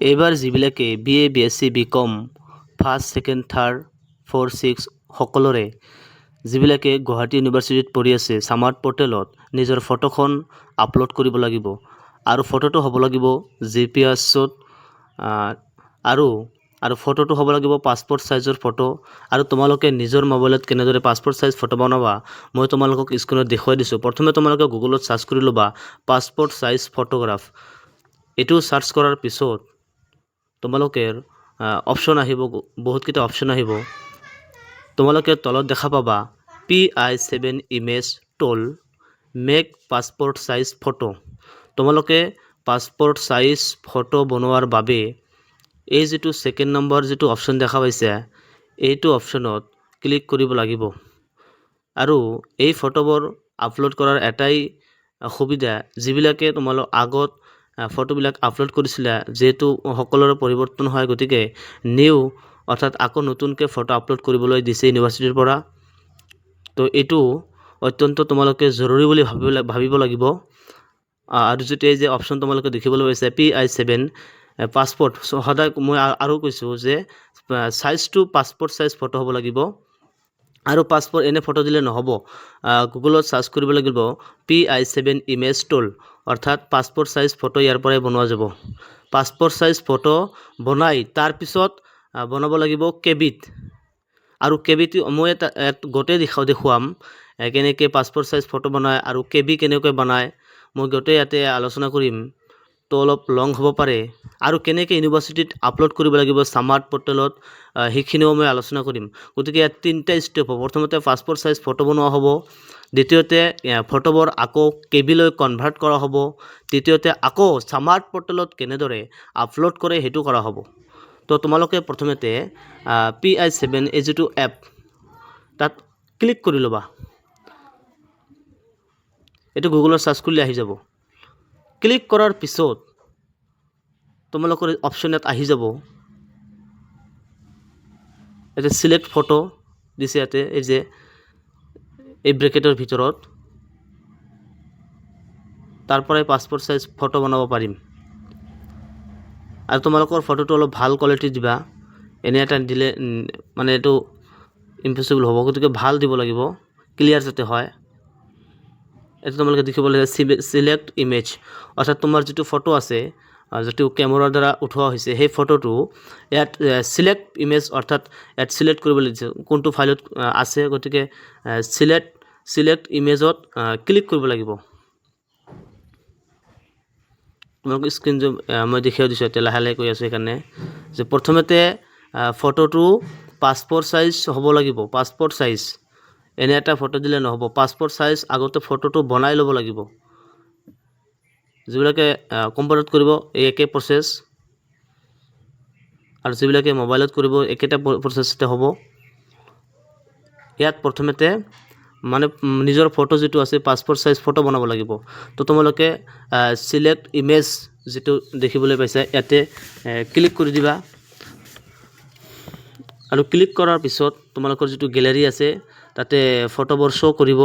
এইবাৰ যিবিলাকে BA BSc BCom first second third 4 6 সকলোৰে যিবিলাকে গুৱাহাটী ইউনিভাৰ্চিটিত পঢ়ি আছে স্মাৰ্ট পৰ্টেলত নিজৰ ফটোখন আপলোড কৰিব লাগিব আৰু ফটোটো হ'ব লাগিব জিপিএছত আৰু ফটোটো হ'ব লাগিব পাছপোৰ্ট সাইজৰ ফটো আৰু তোমালোকে নিজৰ মোবাইলত কেনেদৰে পাছপোৰ্ট সাইজ ফটো বনাবা মই তোমালোকক স্ক্ৰীনত দেখুৱাই দিছোঁ প্ৰথমে তোমালোকে গুগলত সাৰ্চ কৰি ল'বা পাছপোৰ্ট সাইজ ফটোগ্ৰাফ এটো সাৰ্চ কৰাৰ পিছত তোমালোকে অপশন আহিব বহুত কিটা অপশন আহিব তোমালোকে তলত দেখা পাবা PI7 ইমেজ টুল মেক পাছপোৰ্ট সাইজ ফটো তোমালোকে পাছপোৰ্ট সাইজ ফটো বনোৱাৰ বাবে এই যেটো সেকেন্ড নম্বৰ যেটো অপশন দেখা পাইছে এইটো অপশনত ক্লিক কৰিব লাগিব আৰু এই ফটোবোৰ আপলোড কৰাৰ এটাই সুবিধা যিবিলাকে তোমালোক আগত ফটোবিলাক আপলোড কৰিছিলা যেটো সকলোৰে পৰিৱৰ্তন হয় গতিকে নিউ অৰ্থাৎ আকৌ নতুনকৈ ফটো আপলোড কৰিবলৈ দিছে ইউনিভাৰ্চিটিৰ পৰা তো এটো অত্যন্ত তোমালোকে জৰুৰী বুলি ভাবিব লাগিব আৰু যেটো এই যে অপশন তোমালোকে দেখিবলৈ পাইছে PI7 পাছপোৰ্ট সদায় মই আৰু কৈছো যে সাইজটো পাছপোৰ্ট সাইজ ফটো হ'ব লাগিব আৰু পাছপোৰ্ট এনে ফটো দিলে নহব গুগলত সাৰ্চ কৰিব লাগিব PI7 ইমেজ টুল অৰ্থাৎ পাছপোৰ্ট সাইজ ফটো ইয়াৰ পৰাই বনোৱা যাব পাছপোৰ্ট সাইজ ফটো বনাই তাৰ পিছত বনাব লাগিব কেবিত আৰু কেবিটি মই এটা গোটে দেখুৱাম কেনেকৈ পাছপোৰ্ট সাইজ ফটো বনায় আৰু কেবি কেনেকৈ বনায় মই গোটে ইয়াতে আলোচনা কৰিম তো অলপ লং হ'ব পাৰে আৰু কেনেকৈ ইউনিভাৰ্চিটিত আপলোড কৰিব লাগিব স্মাৰ্ট পৰ্টেলত সেইখিনিও মই আলোচনা কৰিম গতিকে ইয়াত তিনটা ষ্টেপ হ'ব প্ৰথমতে পাছপোৰ্ট সাইজ ফটো বনোৱা হ'ব দ্বিতীয়তে ফটোবোৰ আকৌ কেবিলৈ কনভাৰ্ট কৰা হ'ব তৃতীয়তে আকৌ স্মাৰ্ট পৰ্টেলত কেনেদৰে আপলোড কৰে হেতু কৰা হ'ব তো তোমালোকে প্ৰথমতে PI7 এই যেটো এপ তাত ক্লিক কৰি লবা এটো গুগলত সাৰ্চ কৰিলে আহি যাব ক্লিক কৰাৰ পিছত তোমালোকৰ অপশনত আহি যাব এটা সিলেক্ট ফটো দিছে ইয়াতে এই যে এই ব্ৰেকেটৰ ভিতৰত তাৰ পৰাই পাছপোৰ্ট সাইজ ফটো বনাব পাৰিম আৰু তোমালোকৰ ফটোটো অলপ ভাল কোৱালিটি দিবা এনে এটা দিলে মানে এটো ইম্পসিবল হ'ব গতিকে ভাল দিব লাগিব ক্লিয়াৰ যাতে হয় এটা তোমালোকে দেখিবলৈ সিলেক্ট ইমেজ অৰ্থাৎ তোমাৰ যেটো ফটো আছে যেটো ক্যামেৰাৰ দ্বাৰা উঠোৱা হৈছে সেই ফটোটো ইয়াত সিলেক্ট ইমেজ অৰ্থাৎ ইয়াত সিলেক্ট কৰিব লাগিব কোনটো ফাইলত আছে গতিকে সিলেক্ট ইমেজত ক্লিক কৰিব লাগিব তোমালোক স্ক্ৰীন যে মই দেখাই দিছো এতিয়া লাহে লাহে কৈ আছো এখানে যে প্ৰথমতে ফটোটো পাছপোৰ্ট সাইজ হ'ব লাগিব পাছপোৰ্ট সাইজ এনে এটা ফটো দিলে নহব পাছপোৰ্ট সাইজ আগতে ফটোটো বনাই ল'ব লাগিব যিবিলাকে কম্পিউটাৰত কৰিব এই একে প্ৰসেস আৰু যিবিলাকে মোবাইলত কৰিব একেটা প্ৰসেসতে হ'ব ইয়াত প্ৰথমতে মানে নিজৰ ফটো যেটো আছে পাছপোৰ্ট সাইজ ফটো বনাব লাগিব তো তোমালোকে সিলেক্ট ইমেজ যেটো দেখিবলৈ পাইছে ইয়াতে ক্লিক কৰি দিবা আৰু ক্লিক কৰাৰ পিছত তোমালোকৰ যেটো গ্যালাৰি আছে তাতে ফটোবোৰ শো কৰিব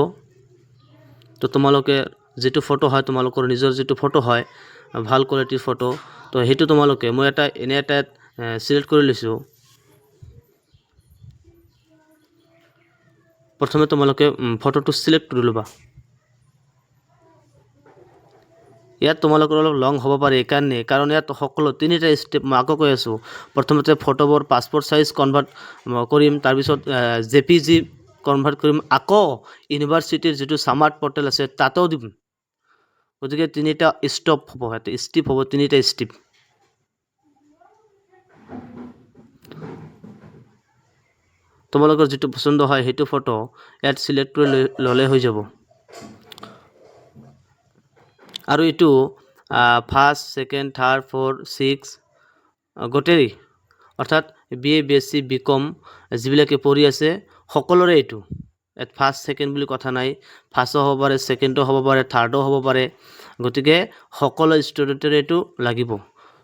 তো তোমালোকে যেটো ফটো হয় তোমালোকৰ নিজৰ যেটো ফটো হয় ভাল কোৱালিটিৰ ফটো তো হেতু তোমালোকে মই এটা এনে এটা সিলেক্ট কৰি লৈছো প্ৰথমে তোমালোকে ফটোটো সিলেক্ট কৰি লবা ইয়াত তোমালোকৰ অলপ লং হ'ব পাৰে কাৰণ ইয়াত সকলো তিনিটা স্টেপ মই আকৌ কৈ আছো প্ৰথমতে ফটোবোৰ পাছপোৰ্ট সাইজ কনভাৰ্ট কৰিম তাৰ পিছত JPG কনভাৰ্ট কৰিম আকৌ ইউনিভাৰ্চিটিৰ যেটো স্মাৰ্ট পৰ্টেল আছে তাতেও দিম গতিকে তিনিটা স্টেপ হ'ব তিনিটা স্টেপ তোমালোকৰ যেটো পছন্দ হয় হেতু ফটো ইয়াত সিলেক্ট কৰি ললে হৈ যাব আৰু এটো ফাৰ্ষ্ট সেকেন্ড থাৰ্ড 4 6 গোটেই অৰ্থাৎ BA BSc BCom যিবিলাকে পঢ়ি আছে সকলোৰে এটো এট ফাৰ্ষ্ট সেকেন্ড বুলি কথা নাই ফাৰ্ষ্টও হ'ব পাৰে সেকেন্ডও হ'ব পাৰে থাৰ্ডও হ'ব পাৰে গতিকে সকলো ষ্টুডেন্টৰে এটো লাগিব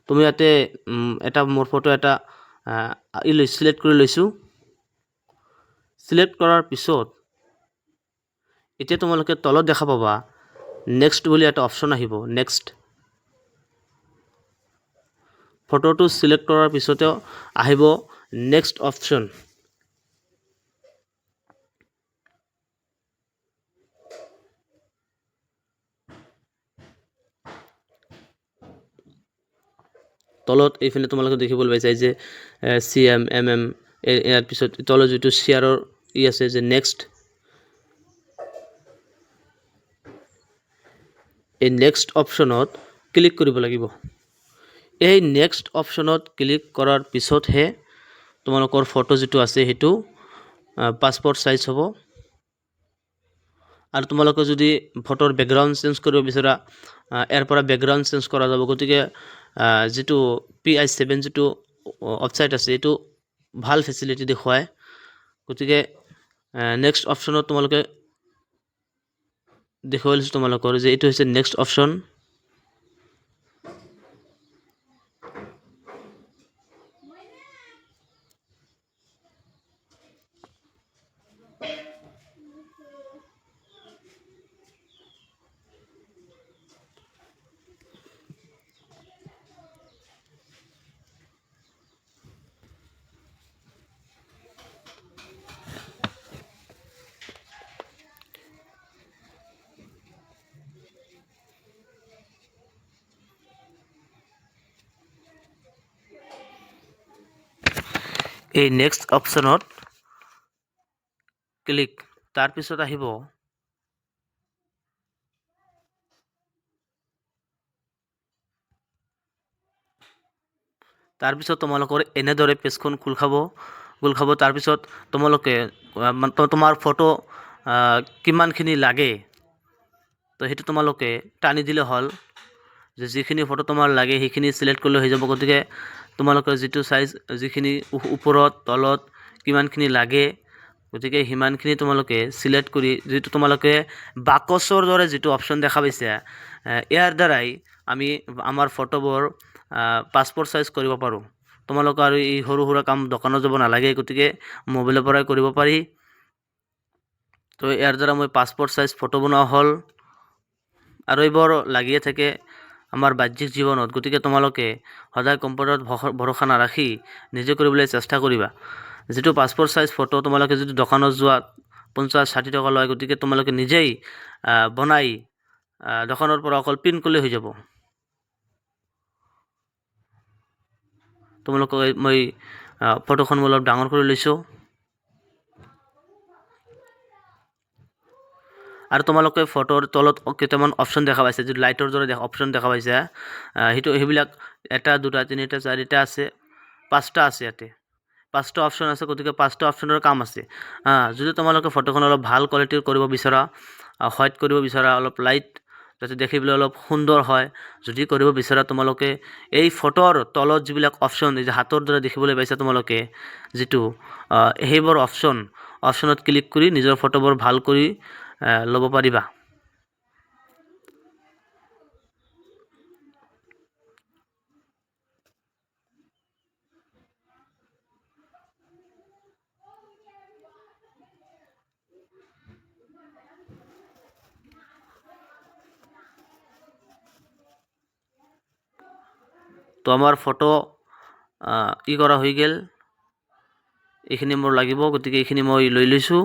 তুমি ইয়াতে এটা মোৰ ফটো এটা সিলেক্ট কৰি লৈছো সিলেক্ট কৰাৰ পিছত এতিয়া তোমালোকে তলত দেখা পাবা নেক্সট বুলি এটা অপশন আহিব নেক্সট ফটোটো সিলেক্ট কৰাৰ পিছতে আহিব নেক্সট অপশ্যন। তলত এইফালে তোমালোকে দেখিবলৈ পাইছা যে CM MM ইয়াৰ পিছত তলত যিটো শ্বেয়াৰৰ আছে যে নেক্সট, এই নেক্সট অপশ্যনত ক্লিক কৰিব লাগিব। এই নেক্সট অপশ্যনত ক্লিক কৰাৰ পিছতহে তোমালোকৰ ফটো যিটো আছে সেইটো পাছপোৰ্ট সাইজ হ'ব। আৰু তোমালোকে যদি ফটোৰ বেকগ্ৰাউণ্ড চেঞ্জ কৰিব বিচৰা ইয়াৰ পৰা বেকগ্ৰাউণ্ড চেঞ্জ কৰা যাব। গতিকে যিটো PI7 যিটো ৱেবছাইট আছে এইটো ভাল ফেচিলিটি দেখুৱায়। গতিকে নেক্সট অপশ্যনত তোমালোকে দেখুৱাই লৈছোঁ তোমালোকৰ যে এইটো হৈছে নেক্সট অপশ্যন। এই নেক্সট অপশ্যনত ক্লিক, তাৰপিছত আহিব তাৰপিছত তোমালোকৰ এনেদৰে পেজখন খোল খাব। তাৰপিছত তোমালোকে তোমাৰ ফটো কিমানখিনি লাগে তো সেইটো তোমালোকে টানি দিলে হ'ল। যে যিখিনি ফটো তোমাৰ লাগে সেইখিনি সিলেক্ট কৰিলে হৈ যাব। গতিকে তোমালোকৰ যিটো সাইজ, যিখিনি ওপৰত তলত কিমানখিনি লাগে, গতিকে সিমানখিনি তোমালোকে সিলেক্ট কৰি যিটো তোমালোকে বাকচৰ দৰে যিটো অপশ্যন দেখা পাইছে ইয়াৰ দ্বাৰাই আমি আমাৰ ফটোবোৰ পাছপোৰ্ট সাইজ কৰিব পাৰোঁ। তোমালোকে আৰু এই সৰু সুৰা কাম দোকানত যাব নালাগে, গতিকে মোবাইলৰ পৰাই কৰিব পাৰি। তো ইয়াৰ দ্বাৰা মই পাছপোৰ্ট সাইজ ফটো বনোৱা হ'ল আৰু এইবোৰ লাগিয়ে থাকে আমাৰ বাহ্যিক জীৱনত। গতিকে তোমালোকে সদায় কম্পিউটাৰত ভৰসা নাৰাখি নিজে কৰিবলৈ চেষ্টা কৰিবা। যিটো পাছপোৰ্ট সাইজ ফটো তোমালোকে যদি দোকানত যোৱা 50-60 টকা লয়, গতিকে তোমালোকে নিজেই বনাই দোকানৰ পৰা অকল প্ৰিণ্ট কৰিলে হৈ যাব। তোমালোকক মই ফটোখন অলপ ডাঙৰ কৰি লৈছোঁ। আৰু তোমালোকে ফটোৰ তলত কেইটামান অপশ্যন দেখা পাইছে, যিটো লাইটৰ দৰে অপশ্যন দেখা পাইছে সেইবিলাক 1, 2, 3, 4 আছে, 5টা আছে। ইয়াতে 5টা অপশ্যন আছে। গতিকে 5টা অপশ্যনৰ কাম আছে। যদি তোমালোকে ফটোখন অলপ ভাল কোৱালিটিৰ কৰিব বিচৰা, হোৱাইট কৰিব বিচৰা, অলপ লাইট যাতে দেখিবলৈ অলপ সুন্দৰ হয়, যদি কৰিব বিচৰা তোমালোকে এই ফটোৰ তলত যিবিলাক অপশ্যন, এই যে হাতৰ দৰে দেখিবলৈ পাইছা তোমালোকে যিটো সেইবোৰ অপশ্যনত ক্লিক কৰি নিজৰ ফটোবোৰ ভাল কৰি ল'ব পাৰিবা। তো আমাৰ ফটো ই কৰা হৈ গ'ল। এইখিনি মোৰ লাগিব, গতিকে এইখিনি মই লৈ লৈছোঁ।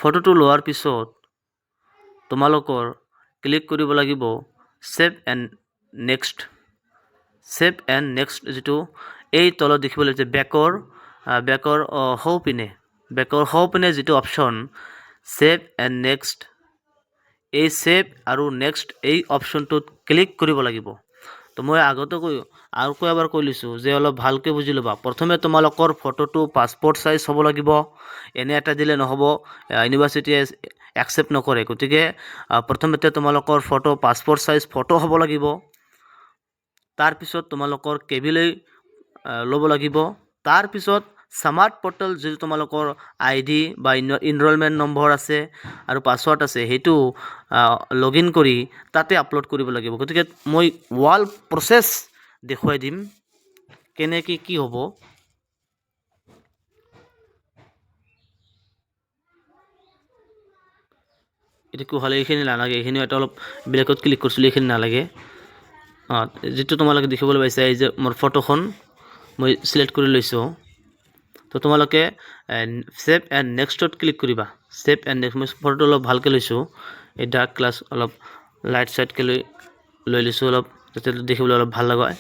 ফটোটো লোৱাৰ পিছত তোমালোকৰ ক্লিক কৰিব লাগিব সেভ এণ্ড নেক্সট যিটো এই তলত দেখিবলৈ যে বেকৰ সোঁপিনে যিটো অপশ্যন সেভ এণ্ড নেক্সট, এই সেভ আৰু নেক্সট এই অপশ্যনটোত ক্লিক কৰিব লাগিব। তো মই আগতে আৰু এবাৰ কৈ লৈছোঁ যে অলপ ভালকৈ বুজি ল'বা। প্ৰথমে তোমালোকৰ ফটোটো পাছপোৰ্ট সাইজ হ'ব লাগিব। এনে এটা দিলে নহ'ব, ইউনিভাৰ্চিটিয়ে একচেপ্ট নকৰে। গতিকে প্ৰথমতে তোমালোকৰ ফটো পাছপোৰ্ট সাইজ ফটো হ'ব লাগিব। তাৰপিছত তোমালোকৰ কেবিলৈ ল'ব লাগিব। তাৰপিছত স্মাৰ্ট পৰ্টেল যিটো তোমালোকৰ ID বা এনৰলমেণ্ট নম্বৰ আছে আৰু পাছৱৰ্ড আছে, সেইটো লগ ইন কৰি তাতে আপলোড কৰিব লাগিব। গতিকে মই ৱাল প্ৰচেছ দেখুৱাই দিম কেনেকৈ কি হ'ব। এইটো হ'লে এইখিনি নালাগে, এইখিনি এটা অলপ বেলেগত ক্লিক কৰিছিলোঁ, এইখিনি নালাগে। যেটো তোমালোকে দেখিবলৈ পাইছা এই যে মোৰ ফটোখন মই সিলেক্ট কৰি লৈছোঁ তো তোমালোকে সেভ এণ্ড নেক্সটত ক্লিক কৰিবা সেভ এণ্ড নেক্সট মই ফটোটো অলপ ভালকৈ লৈছোঁ এই ডাৰ্ক ক্লাছ অলপ লাইট চাইটকৈ লৈ লৈছোঁ অলপ যাতে দেখিবলৈ অলপ ভাল লাগে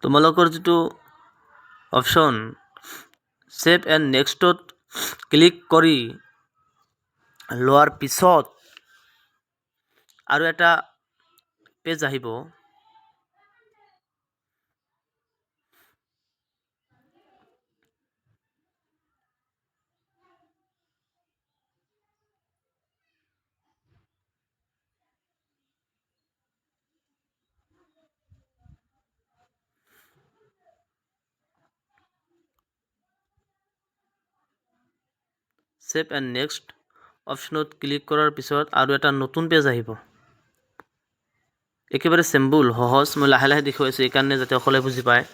তোমালোকৰ যেটো অপশ্যন সেভ এণ্ড নেক্সটত ক্লিক কৰি লোৱাৰ পিছত আৰু এটা পেজ আহিব সেভ এণ্ড নেক্সট অপশ্যনত ক্লিক কৰাৰ পিছত আৰু এটা নতুন পেজ আহিব একেবাৰে সিম্পল সহজ মই লাহে লাহে দেখুৱাইছোঁ এইকাৰণে যাতে সকলোৱে বুজি পায়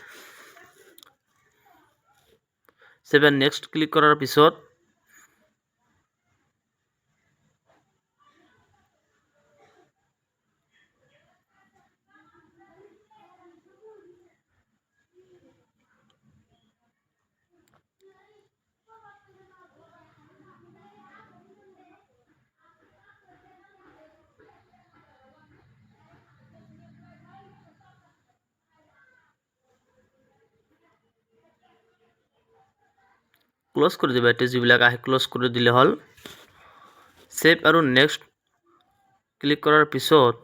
সেভ এণ্ড নেক্সট ক্লিক কৰাৰ পিছত ক্লোজ কৰি দিবা এতিয়া যিবিলাক আহে ক্লোজ কৰি দিলে হ'ল সেভ আৰু নেক্সট ক্লিক কৰাৰ পিছত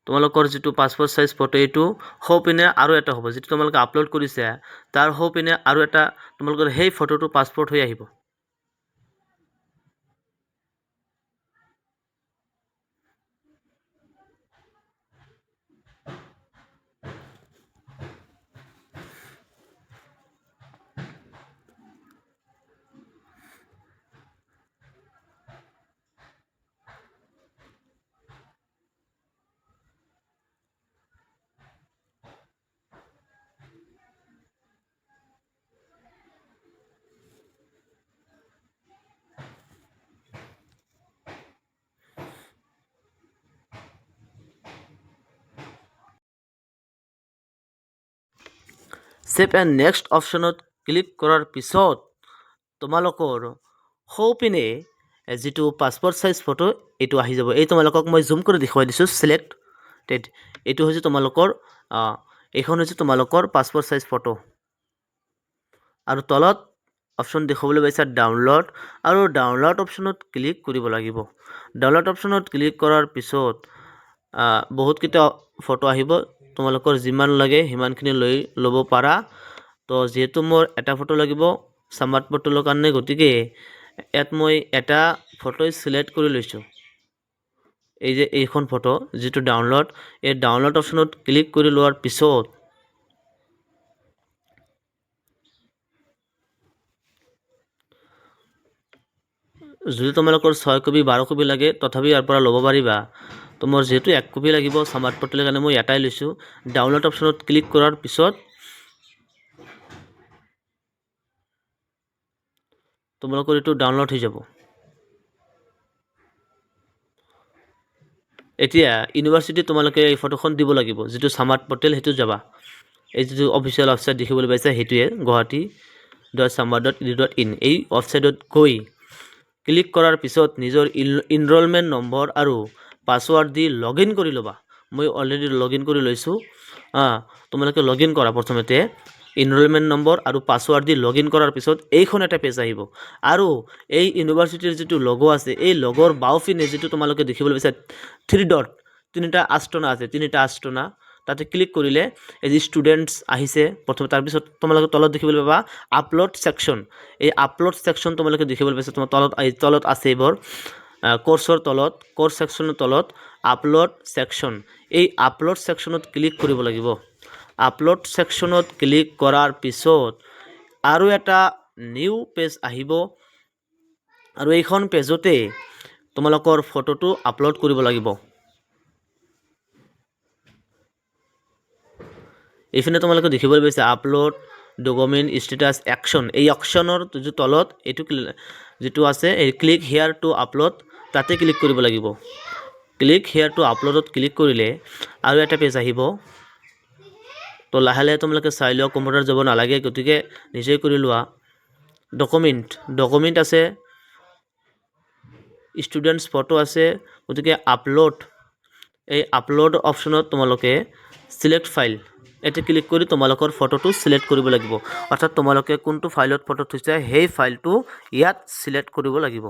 তোমালোকৰ যেটো পাসপোৰ্ট সাইজ ফটো এইটো হোপিনে আৰু এটা হ'ব যেটো তোমালোকে আপলোড কৰিছে তাৰ হোপিনে আৰু এটা তোমালোকৰ সেই ফটোটো পাসপোৰ্ট হৈ আহিব সেভ এণ্ড নেক্সট অপশ্যনত ক্লিক কৰাৰ পিছত তোমালোকৰ হোপিনে যেটো পাসপোৰ্ট সাইজ ফটো এইটো আহি যাব এই তোমালোকক মই জুম কৰি দেখুৱাই দিছোঁ সিলেক্টেড এইটো হৈছে তোমালোকৰ এইখন হৈছে তোমালোকৰ পাসপোৰ্ট সাইজ ফটো আৰু তলত অপশ্যন দেখাবলৈ পাইছা ডাউনলোড আৰু ডাউনলোড অপশ্যনত ক্লিক কৰিব লাগিব ডাউনলোড অপশ্যনত ক্লিক কৰাৰ পিছত বহুত কিটা ফটো আহিব তোমালোকৰ যিমান লাগে হিমানখিনি লৈ ল'ব পাৰা তো যেহেতু মোৰ এটা ফটো লাগিব সামাৰ্ট পৰ্টেলৰ কাৰণে গতিকে ইয়াত মই এটা ফটো সিলেক্ট কৰি লৈছোঁ এই যে এইখন ফটো যেটো ডাউনলোড এই ডাউনলোড অপশ্যনত ক্লিক কৰি লোৱাৰ পিছত যদি তোমালোকৰ 6 কপি 12 কপি লাগে তথাপি ইয়াৰ পৰা ল'ব পাৰিবা তো মোৰ যেহেতু 1 কপি লাগিব সামাৰ্ট পৰ্টেলৰ কাৰণে মই এটাই লৈছোঁ ডাউনলোড অপশ্যনত ক্লিক কৰাৰ পিছত তোমালোকৰ এইটো ডাউনলোড হৈ যাব এতিয়া ইউনিভাৰ্সিটি তোমালোকে এই ফটোখন দিব লাগিব যেটো সামাৰ্ট পৰ্টেল হেতু যাবা এই যেটো অফিচিয়েল ওয়েবসাইট দেখিবলৈ পাইছা হেতুৱে guwahati.samar.edu.in এই ওয়েবসাইটত গৈ ক্লিক কৰাৰ পিছত নিজৰ এনৰোলমেন্ট নম্বৰ আৰু পাসওয়াৰ্ড দি লগইন কৰি লবা মই অলৰেডি লগইন কৰি লৈছোঁ তোমালোকে লগইন কৰা প্ৰথমতে এনৰোলমেণ্ট নম্বৰ আৰু পাছৱৰ্ড দি লগ ইন কৰাৰ পিছত এইখন এটা পেজ আহিব আৰু এই ইউনিভাৰ্চিটিৰ যিটো লগো আছে এই লগৰ বাওঁপিনে যিটো তোমালোকে দেখিবলৈ পাইছা 3 ডট তিনিটা আস্তনা আছে তিনিটা আস্তনা তাতে ক্লিক কৰিলে এই যে ষ্টুডেণ্টছ আহিছে প্ৰথম তাৰপিছত তোমালোকে তলত দেখিবলৈ পাবা আপলোড ছেকশ্যন এই আপলোড ছেকশ্যন তোমালোকে দেখিবলৈ পাইছা তোমাৰ তলত আছে এইবোৰ কোৰ্সৰ তলত কোৰ্স ছেকশ্যনৰ তলত আপলোড ছেকশ্যন এই আপলোড ছেকশ্যনত ক্লিক কৰিব লাগিব আপলোড ছেকশ্যনত ক্লিক কৰাৰ পিছত আৰু এটা নিউ পেজ আহিব আৰু এইখন পেজতে তোমালোকৰ ফটোটো আপলোড কৰিব লাগিব এইফালে তোমালোকে দেখিবলৈ পাইছা আপলোড ডকুমেণ্ট ষ্টেটাছ একশ্যন এই অপশ্যনৰ যে তলত এইটো যেটো আছে এই ক্লিক হিয়াৰ টু আপলোড তাতে ক্লিক কৰিব লাগিব ক্লিক হিয়াৰ টু আপলোডত ক্লিক কৰিলে আৰু এটা পেজ আহিব তো লাহে লাহে তোমালোকে চাই লোৱা কম্পিউটাৰ যাব নালাগে গতিকে নিজে কৰি লোৱা ডকুমেণ্ট আছে ষ্টুডেণ্টছ ফটো আছে গতিকে আপলোড এই আপলোড অপশ্যনত তোমালোকে সিলেক্ট ফাইল এতে ক্লিক কৰি তোমালোকৰ ফটোটো সিলেক্ট কৰিব লাগিব অৰ্থাৎ তোমালোকে কোনটো ফাইলত ফটো থৈছা সেই ফাইলটো ইয়াত সিলেক্ট কৰিব লাগিব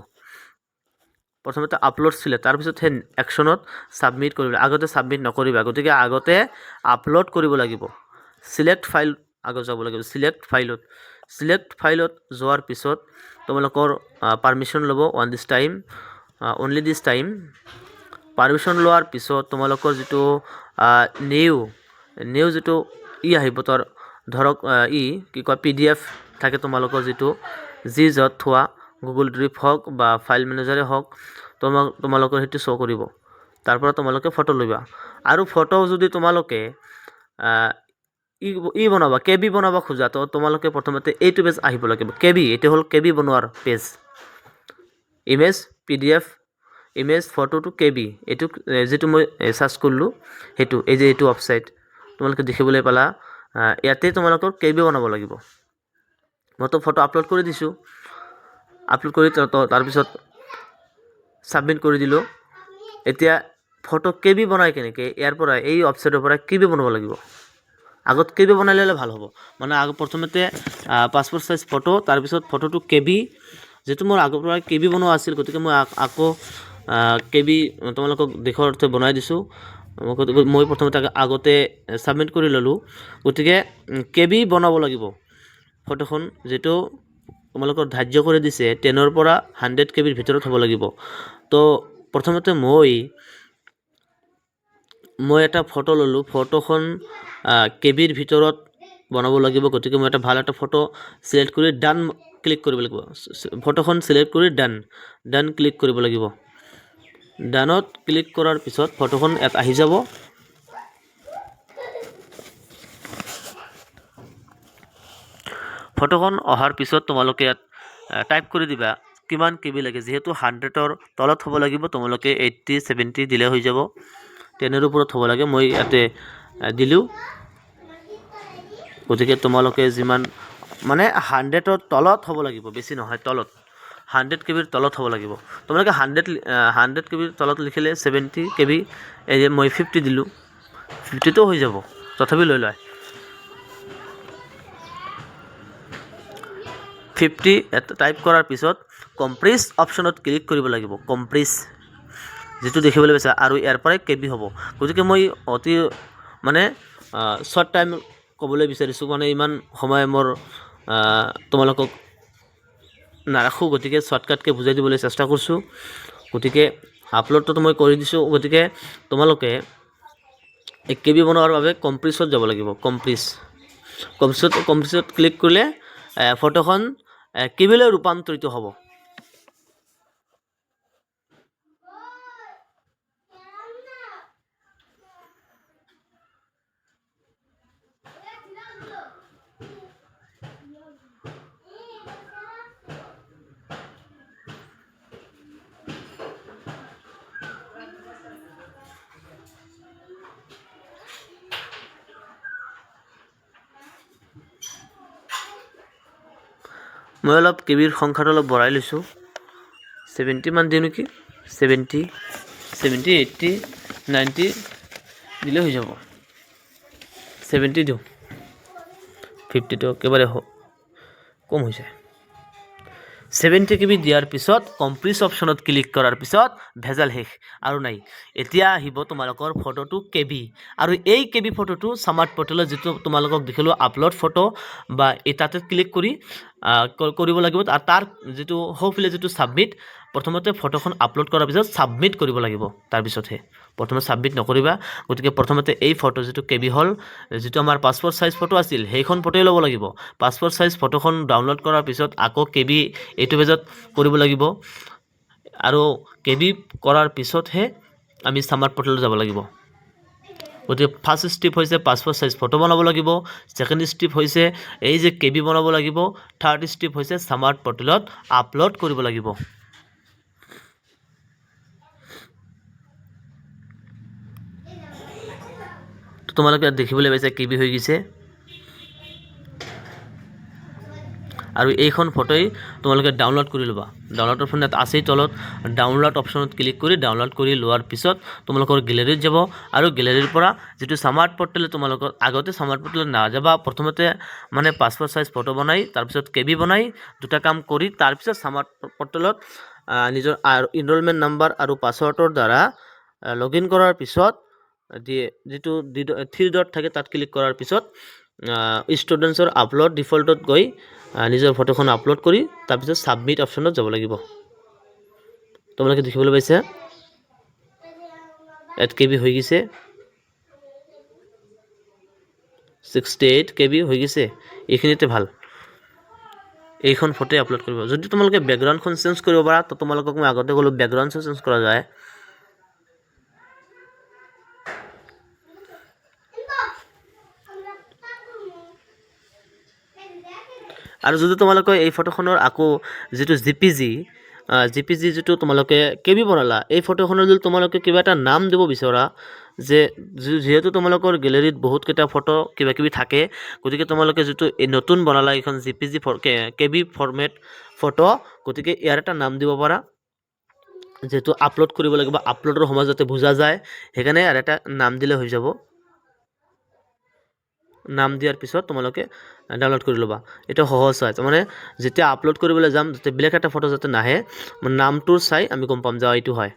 প্ৰথমতে আপলোড সিলেক্ট তাৰ পিছত হে একশ্যনত সাবমিট কৰিব আগতে সাবমিট নকৰিবা গতিকে আগতে আপলোড কৰিব লাগিব সিলেক্ট ফাইল আগত যাব লাগিব সিলেক্ট ফাইলত যোৱাৰ পিছত তোমালোকৰ পাৰমিশন ল'ব অনলি দিস টাইম পাৰমিশন লোৱাৰ পিছত তোমালোকৰ যেটো নিউ যেটো আহিব তাৰ ধৰক কি কয় PDF থাকে তোমালোকৰ যেটো য'ত থোৱা গুগল ড্ৰাইভ হওক বা ফাইল মেনেজাৰে হওক তোমালোকৰ হেতু শো কৰিব তাৰ পৰা তোমালোকে ফটো লবা আৰু ফটো যদি তোমালোকে বনাবা কেবি বনাবা খোজা তো তোমালোকে প্ৰথমতে এইটো পেজ আহিব লাগিব কেবি এটো হল কেবি বনোৱাৰ page image PDF image photo to KB এটো যেটো মই সার্চ কৰিলো হেতু এই যে এটো ওয়েবসাইট তোমালোকে দেখিবলৈ পালা ইয়াতে তোমালোকৰ কেবি বনাব লাগিব মই তো ফটো আপলোড কৰি দিছো আপলোড কৰি তাৰ পিছত সাবমিট কৰি দিলো এতিয়া ফটো কেবি বনাই কেনেকে ইয়াৰ পৰা এই ওয়েবসাইটৰ পৰা কেবি বনাব লাগিব আগত কেবি বনাই ললে ভাল হ'ব মানে প্ৰথমতে পাসপোৰ্ট সাইজ ফটো তাৰ পিছত ফটোটো কেবি যেটো মোৰ আগৰ পৰা কেবি বনোৱা আছিল গতিকে মই আকৌ কেবি তোমালোকক দেখাৰ অৰ্থে বনাই দিছো মই প্ৰথমতে আগতে সাবমিট কৰি ললো গতিকে কেবি বনাব লাগিব ফটোখন যেটো তোমালোকৰ ধাৰ্য কৰি দিছে 10 ৰ পৰা 100 কেবিৰ ভিতৰত হ'ব লাগিব তো প্ৰথমতে মই এটা ফটো ললো ফটোখন কেবিৰ ভিতৰত বনাব লাগিব গতিকে মই এটা ভাল এটা ফটো সিলেক্ট কৰি ডান ক্লিক কৰিব লাগিব ফটোখন সিলেক্ট কৰি ডান ক্লিক কৰিব লাগিব ডানত ক্লিক কৰাৰ পিছত ফটোখন আহি যাব ফটোখন অহাৰ পিছত তোমালোকে টাইপ কৰি দিবা কিমান কেবি লাগে যেহেতু 100ৰ তলত হ'ব লাগিব তোমালোকে 80 70 দিলে হৈ যাব 10ৰ ওপৰত হ'ব লাগে মই ইয়াতে দিলু গতিকে তোমালোকে যিমান মানে 100ৰ তলত হ'ব লাগিব বেছি নহয় তলত 100 কেবিৰ তলত হ'ব লাগিব তোমালোকে 100 কেবিৰ তলত লিখিলে 70 কেবি এই যে মই 50 দিলু 50 তো হৈ যাব তথাপি লৈ লয় 50 টাইপ কৰাৰ পিছত কম্প্ৰেছ অপশ্যনত ক্লিক কৰিব লাগিব কম্প্ৰেছ যেটো দেখিবলৈ পাইছা আৰু ইয়াৰ পৰাই কেবি হ'ব গতিকে মই অতি মানে শৰ্ট টাইম ক'বলৈ বিচাৰিছো মানে ইমান সময় মোৰ তোমালোকক নাৰাখো গতিকে শৰ্টকাটকে বুজাই দিবলৈ চেষ্টা কৰিছো গতিকে আপলোডটো মই কৰি দিছো গতিকে তোমালোকে এক কেবি বনোৱাৰ বাবে কম্প্ৰেছত যাব লাগিব কম্প্ৰেছত ক্লিক কৰিলে ফটোখন কেবিলৈ ৰূপান্তৰিত হ'ব মই অলপ কেবিৰ সংখ্যাটো অলপ বঢ়াই লৈছো 70 মান দিও নেকি 70 80 90 দিলে হৈ যাব 70 দিও 52 একেবাৰে কম হৈছে 70 KB দিয়াৰ পিছত কম্প্ৰিছ অপশ্যনত ক্লিক কৰাৰ পিছত ভেজাল শেষ আৰু নাই এতিয়া আহিব তোমালোকৰ ফটোটো কেবি আৰু এই কেবি ফটোটো স্মাৰ্ট পৰ্টেলত যেটো তোমালোকক দেখিলো আপলোড ফটো বা এটাতে ক্লিক কৰি কৰিব লাগিব আৰু তাৰ যেটো হোফিলে যেটো সাবমিট প্ৰথমতে ফটোখন আপলোড কৰাৰ পিছত সাবমিট কৰিব লাগিব তাৰ পিছতহে প্ৰথমে সাবমিট নকৰিবা গতিকে প্ৰথমতে এই ফটো যেটো কেবি হল যেটো আমাৰ পাসপোৰ্ট সাইজ ফটো আছিল সেইখন ফটোই ল'ব লাগিব পাসপোৰ্ট সাইজ ফটোখন ডাউনলোড কৰাৰ পিছত আকৌ কেবি এইটো পেজত কৰিব লাগিব আৰু কেবি কৰাৰ পিছতহে আমি স্মাৰ্ট পৰ্টেলত যাব লাগিব গতিকে ফাৰ্স্ট স্টেপ হৈছে পাসপোৰ্ট সাইজ ফটো বনাব লাগিব সেকেন্ড স্টেপ হৈছে এই যে কেবি বনাব লাগিব থাৰ্ড স্টেপ হৈছে স্মাৰ্ট পৰ্টেলত আপলোড কৰিব লাগিব তোমালোকে দেখিবলৈ পাইছে কেবি হৈ গৈছে আৰু এইখন ফটোই তোমালোকে ডাউনলোড কৰি লবা ডাউনলোড অপশ্যন আছে তলত ডাউনলোড অপশ্যনত ক্লিক কৰি ডাউনলোড কৰি লোৱাৰ পিছত তোমালোকৰ গ্যালাৰীত যাব আৰু গ্যালাৰীৰ পৰা যেটো স্মাৰ্ট পৰ্টেলত তোমালোকৰ আগতে স্মাৰ্ট পৰ্টেলত না যাবা প্ৰথমতে মানে পাসপোৰ্ট সাইজ ফটো বনাই তাৰ পিছত কেবি বনাই দুটা কাম কৰি তাৰ পিছত স্মাৰ্ট পৰ্টেলত নিজৰ এনৰোলমেন্ট নাম্বাৰ আৰু পাছৱৰ্ডৰ দ্বাৰা লগইন কৰাৰ পিছত যেটো 3 ডট থাকে তাত ক্লিক কৰাৰ পিছত ষ্টুডেন্টছৰ আপলোড ডিফল্টত গৈ নিজৰ ফটোখন আপলোড কৰি তাৰ পিছত সাবমিট অপশ্যনত যাব লাগিব তোমালোকে দেখিবলৈ পাইছে এড কেবি হৈ গৈছে 68 কেবি হৈ গৈছে এইখিনিতে ভাল এইখন ফটো আপলোড কৰিব যদি তোমালোকে ব্যাকগ্ৰাউণ্ডখন চেঞ্জ কৰিব পাৰা তো তোমালোকক মই আগতে ক'লো ব্যাকগ্ৰাউণ্ড চেঞ্জ কৰা যায় আৰু যদি তোমালোকে এই ফটোখনৰ আকৌ যেটো জিপিজি যেটো তোমালোকে কেবি বনালা এই ফটোখনৰ যদি তোমালোকে কিবা এটা নাম দিব বিচৰা যে যেহেতু তোমালোকৰ গ্যালাৰীত বহুত কেটা ফটো কিবা কিবি থাকে গতিকে তোমালোকে যেটো এই নতুন বনালা এখন জিপিজি কেবি ফৰমেট ফটো গতিকে ইয়াৰ এটা নাম দিব পাৰা যেটো আপলোড কৰিব লাগিব আপলোডৰ সময় যাতে বুজা যায় হেকানে আৰু এটা নাম দিলে হৈ যাব নাম দিয়াৰ পিছত তোমালোকে ডাউনলোড কৰি লবা এটা সহজ হয় মানে যেতিয়া আপলোড কৰিবলৈ যাম যাতে ব্লেক এটা ফটো যাতে নাহে নামটোৰ চাই আমি গম পাম যে এইটো হয়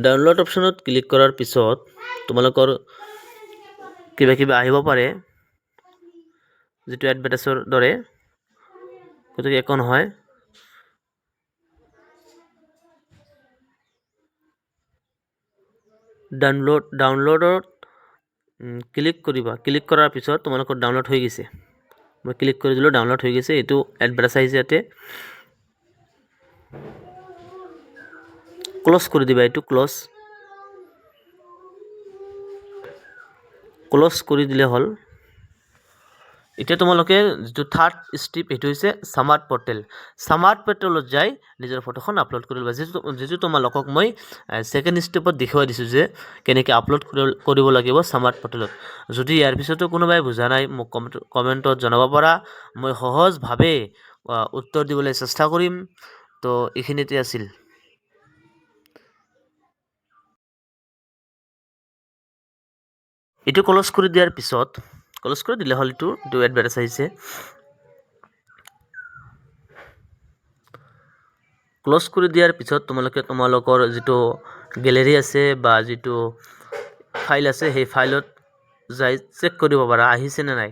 ডাউনলোড অপশ্যনত ক্লিক কৰাৰ পিছত তোমালোকৰ কিবা আহিব পাৰে যেটো এডভাৰটাইজৰ দৰে গতিকে একো নহয় ডাউনলোডত ক্লিক কৰিবা ক্লিক কৰাৰ পিছত তোমালোকৰ ডাউনলোড হৈ গৈছে মই ক্লিক কৰি দিলো ডাউনলোড হৈ গৈছে এটো এডভাৰটাইজ ইয়াতে ক্লোজ কৰি দিবা এটো ক্লোজ কৰি দিলে হল এতিয়া তোমালোকে যেটো থাৰ্ড স্টেপ এটো হৈছে স্মাৰ্ট পৰ্টেলত যাই নিজৰ ফটোখন আপলোড কৰিবা যেটো তোমালোকক মই সেকেন্ড স্টেপত দেখুৱাই দিছো যে কেনেকৈ আপলোড কৰিব লাগিব স্মাৰ্ট পৰ্টেলত যদি ইয়াৰ পিছতো কোনোবাই বুজা নাই মোক কমেন্টত জনাব পাৰা মই সহজ ভাৱে উত্তৰ দিবলৈ চেষ্টা কৰিম তো এইখিনিতে আছিল এটো ক্লোজ কৰি দিয়াৰ পিছত ক্লোজ কৰি দিলে হল এটো এডভাৰটাইজ আহিছে ক্লোজ কৰি দিয়াৰ পিছত তোমালোকৰ যেটো গ্যালাৰী আছে বা যেটো ফাইল আছে সেই ফাইলত যাই চেক কৰিব পাৰা আহিছে নে নাই।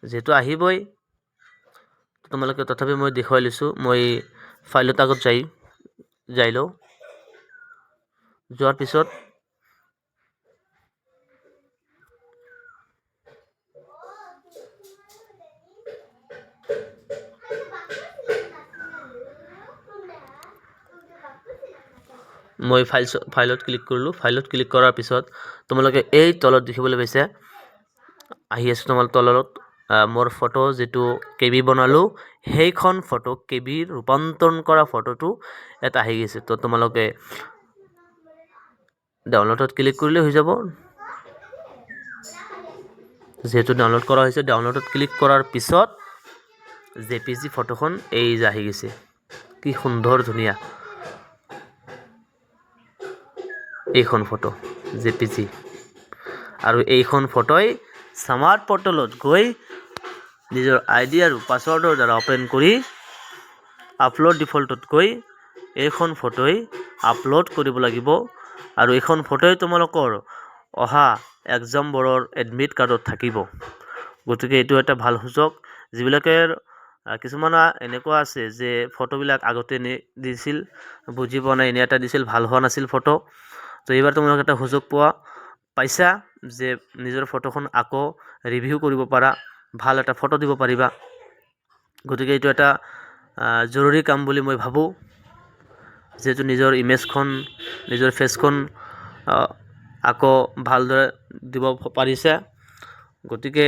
যেহেতু আহিবই তোমালোকে তথাপি মই দেখুৱাই লৈছোঁ। মই ফাইলত আগত যাই লওঁ। যোৱাৰ পিছত মই ফাইলত ক্লিক কৰিলোঁ। ফাইলত ক্লিক কৰাৰ পিছত তোমালোকে এই তলত দেখিবলৈ পাইছে আহি আছে তোমাৰ তলত মোৰ ফটো যিটো কেবি বনালোঁ সেইখন ফটো কেবিৰ ৰূপান্তৰণ কৰা ফটোটো ইয়াত আহি গৈছে। তো তোমালোকে ডাউনলোডত ক্লিক কৰিলে হৈ যাব। যেহেতু ডাউনলোড কৰা হৈছে, ডাউনলোডত ক্লিক কৰাৰ পিছত জেপিজি ফটোখন এই যে আহি গৈছে। কি সুন্দৰ ধুনীয়া এইখন ফটো জেপিজি। আৰু এইখন ফটোই স্মাৰ্ট পৰ্টেলত গৈ নিজৰ ID আৰু পাছৱৰ্ডৰ দ্বাৰা অপেন কৰি আপলোড ডিফল্টত গৈ এইখন ফটোই আপলোড কৰিব লাগিব। আৰু এইখন ফটোই তোমালোকৰ অহা এক্সামবোৰৰ এডমিট কাৰ্ডত থাকিব। গতিকে এইটো এটা ভাল সুযোগ। যিবিলাকে কিছুমান এনেকুৱা আছে যে ফটোবিলাক আগতে দিছিল, বুজি পোৱা নাই, এনে এটা দিছিল, ভাল হোৱা নাছিল ফটো। তো এইবাৰ তোমালোকে এটা সুযোগ পাইছা যে নিজৰ ফটোখন আকৌ ৰিভিউ কৰিব পাৰা, ভাল এটা ফটো দিব পাৰিবা। গতিকে এইটো এটা জৰুৰী কাম বুলি মই ভাবোঁ। যিহেতু নিজৰ ইমেজখন, নিজৰ ফেচখন আকৌ ভালদৰে দিব পাৰিছে। গতিকে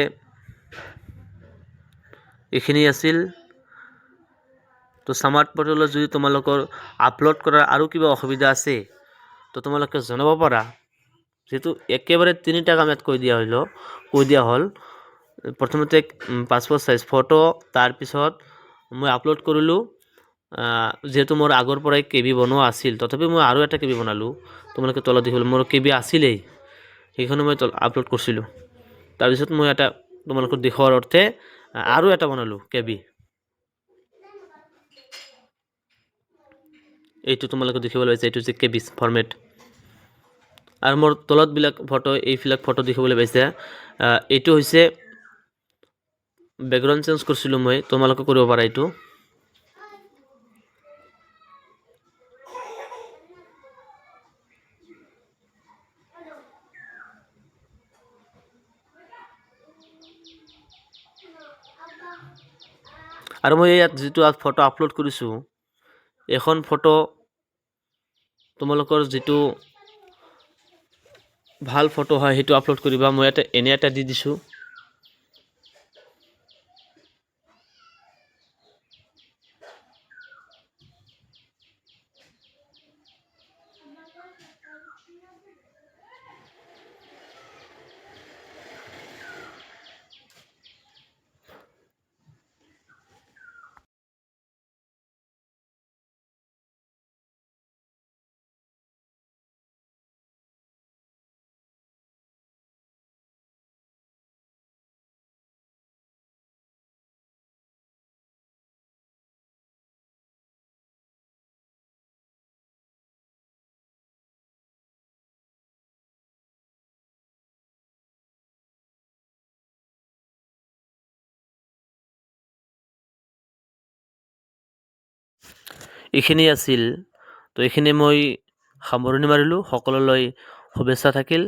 এইখিনি আছিল। তো স্মাৰ্ট পৰ্টেলত যদি তোমালোকৰ আপলোড কৰাৰ আৰু কিবা অসুবিধা আছে তো তোমালোকে জনাব পাৰা। যেহেতু একেবাৰে 3টা কাম ইয়াত কৈ দিয়া হ'ল। প্ৰথমতে পাছপোৰ্ট সাইজ ফটো, তাৰপিছত মই আপলোড কৰিলোঁ। যেহেতু মোৰ আগৰ পৰাই কেবি বনোৱা আছিল, তথাপি মই আৰু এটা কেবি বনালোঁ। তোমালোকে তলত দেখিবলৈ মোৰ কেবি আছিলেই, সেইখনো মই আপলোড কৰিছিলোঁ। তাৰপিছত মই এটা তোমালোকক দেখুৱাৰ অৰ্থে আৰু এটা বনালোঁ কেবি। এইটো তোমালোকে দেখিবলৈ পাইছে, এইটো যে কেবি ফৰ্মেট। আৰু মোৰ তলতবিলাক ফটো, এইবিলাক ফটো দেখিবলৈ পাইছে। এইটো হৈছে বেকগ্ৰাউণ্ড চেঞ্জ কৰিছিলোঁ মই, তোমালোকে কৰিব পাৰা এইটো। আৰু মই ইয়াত যিটো ফটো আপলোড কৰিছোঁ, এখন ফটো তোমালোকৰ যিটো ভাল ফটো হয় সেইটো আপলোড কৰিবা। মই ইয়াতে এনে এটা দি দিছোঁ। এইখিনি আছিল। তো এইখিনি মই সামৰণি মাৰিলোঁ। সকলোলৈ শুভেচ্ছা থাকিল।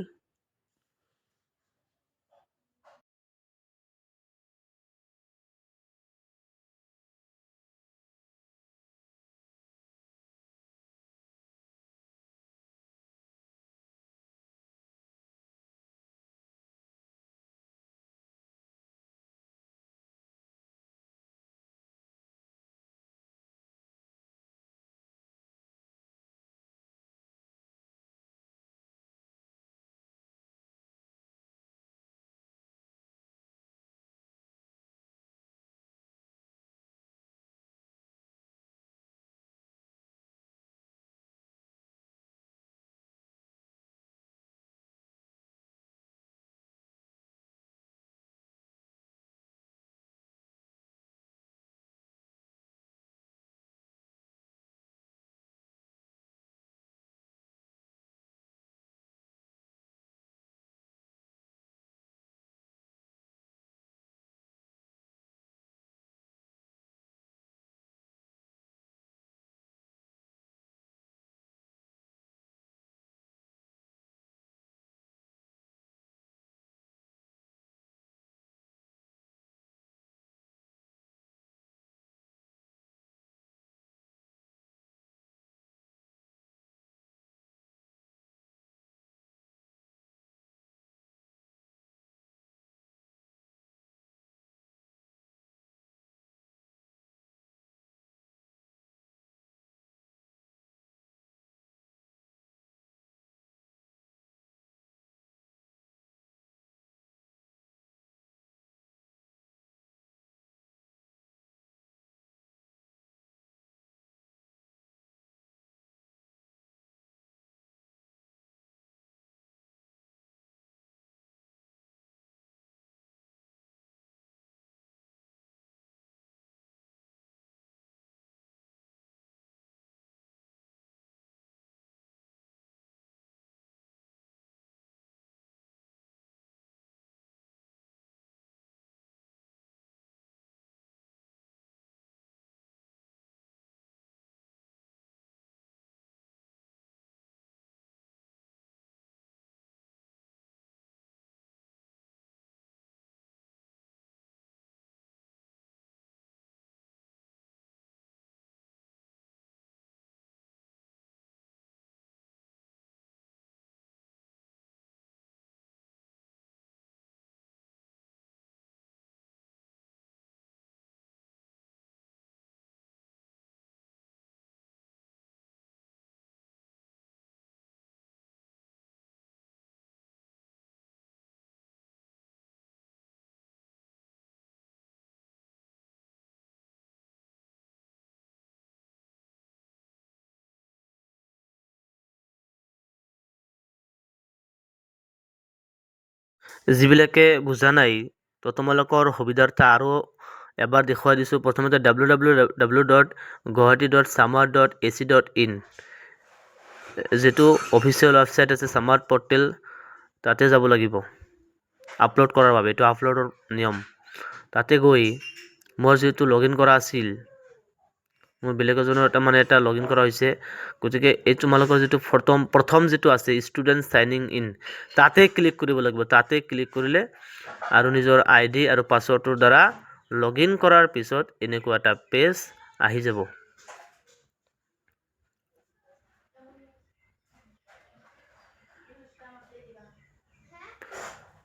যিবিলাকে বুজা নাই তো তোমালোকৰ সুবিধাৰ্থে আৰু এবাৰ দেখুৱাই দিছোঁ। প্ৰথমতে www.guwahati.samar.ac.in যিটো অফিচিয়েল ৱেবছাইট আছে সামাৰ পৰ্টেল, তাতে যাব লাগিব আপলোড কৰাৰ বাবে। এইটো আপলোডৰ নিয়ম। তাতে গৈ মোৰ যিটো লগইন কৰা আছিল, মোৰ বেলেগ এজনৰ এটা লগইন কৰা হৈছে, গতিকে এই তোমালোকৰ যিটো প্ৰথম যিটো আছে ষ্টুডেণ্ট চাইনিং ইন, তাতে ক্লিক কৰিব লাগিব। তাতে ক্লিক কৰিলে আৰু নিজৰ ID আৰু পাছৱৰ্ডৰ দ্বাৰা লগইন কৰাৰ পিছত এনেকুৱা এটা পেজ আহি যাব।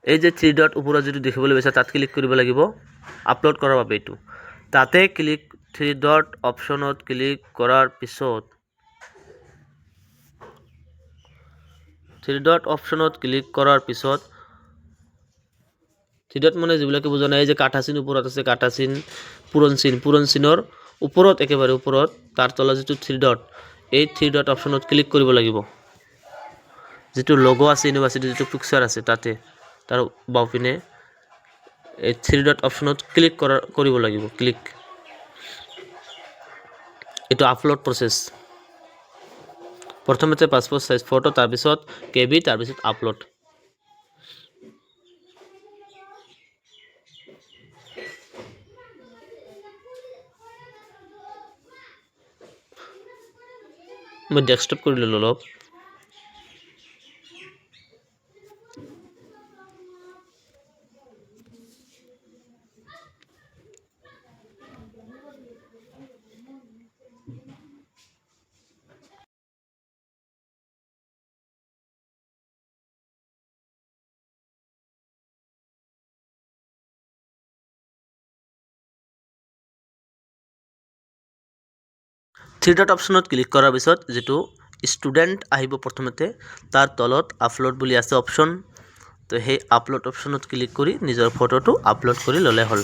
এই যে 3 ডট ওপৰত যিটো দেখিবলৈ পাইছা তাত ক্লিক কৰিব লাগিব আপলোড কৰাৰ বাবে। এইটো তাতে 3 ডট অপশ্যনত ক্লিক কৰাৰ পিছত 3 ডট মানে যিবিলাকে বুজা নাই, যে কাটা চিন ওপৰত আছে, কাটা চিন পূৰণ চিনৰ ওপৰত, একেবাৰে ওপৰত তাৰ তলত যিটো 3 ডট, এই 3 ডট অপশ্যনত ক্লিক কৰিব লাগিব। যিটো লোগো আছে ইউনিভাৰ্চিটিৰ যিটো পিকচাৰ আছে তাতে তাৰ বাওঁপিনে এই 3 ডট অপশ্যনত ক্লিক কৰিব লাগিব। এইটো আপলোড প্ৰচেছ। প্ৰথমতে পাছপোৰ্ট সাইজ ফটো, তাৰপিছত KB, তাৰপিছত আপলোড। মই ডেস্কটপ কৰি ললোঁ অলপ। থ্ৰী ডট অপশ্যনত ক্লিক কৰাৰ পিছত যিটো ষ্টুডেণ্ট আহিব প্ৰথমতে, তাৰ তলত আপলোড বুলি আছে অপশ্যন। তো সেই আপলোড অপশ্যনত ক্লিক কৰি নিজৰ ফটোটো আপলোড কৰি ল'লে হ'ল।